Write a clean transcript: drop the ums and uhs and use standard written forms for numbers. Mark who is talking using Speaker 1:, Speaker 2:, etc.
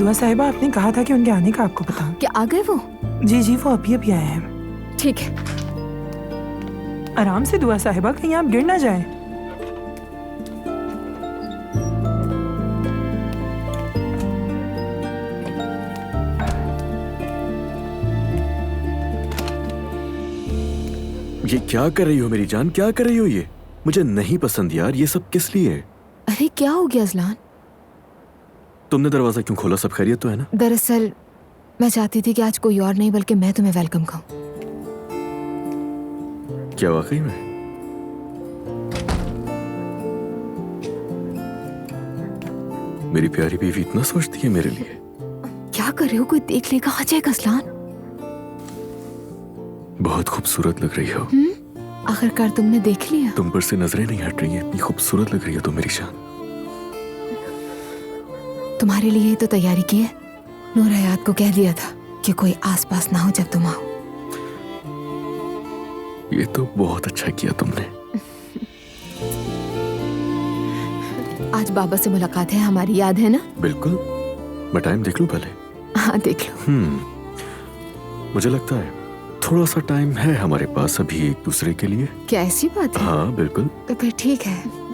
Speaker 1: दुआ साहिबा, आपने कहा था कि उनके आने का आपको पता।
Speaker 2: क्या आ गए वो?
Speaker 1: जी जी, वो अभी अभी आए हैं।
Speaker 2: ठीक है।
Speaker 1: आराम से दुआ साहिबा, कहीं आप गिर ना जाएं।
Speaker 3: ये क्या कर रही हो मेरी जान, क्या कर रही हो? ये मुझे नहीं पसंद यार, ये सब किस लिए है?
Speaker 2: अरे क्या हो गया अजलान?
Speaker 3: तुमने दरवाजा क्यों खोला? सब खैरियत तो है ना?
Speaker 2: दरअसल मैं चाहती थी कि आज कोई और नहीं बल्कि मैं तुम्हें वेलकम कहूँ।
Speaker 3: क्या वाकई में? मेरी प्यारी बीवी इतना सोचती है मेरे लिए?
Speaker 2: क्या कर रहे हो? कोई देख लेगा, आ जाएगा अजलान।
Speaker 3: बहुत खूबसूरत लग रही हो।
Speaker 2: आखिरकार तुमने देख लिया।
Speaker 3: तुम पर से नजरें नहीं हट रही है, इतनी खूबसूरत लग रही हो तुम मेरी जान।
Speaker 2: तुम्हारे लिए ही तो तैयारी की है। नूर हयात को कह दिया था कि कोई आसपास ना हो जब तुम आओ।
Speaker 3: ये तो बहुत अच्छा किया तुमने।
Speaker 2: आज बाबा से मुलाकात है हमारी, याद है ना?
Speaker 3: बिल्कुल। मैं टाइम देख लूं पहले?
Speaker 2: हाँ देख लो।
Speaker 3: मुझे लगता है थोड़ा सा टाइम है हमारे पास अभी एक दूसरे के लिए।
Speaker 2: क्या ऐसी बात है?
Speaker 3: हाँ बिल्कुल।
Speaker 2: तो फिर ठीक है।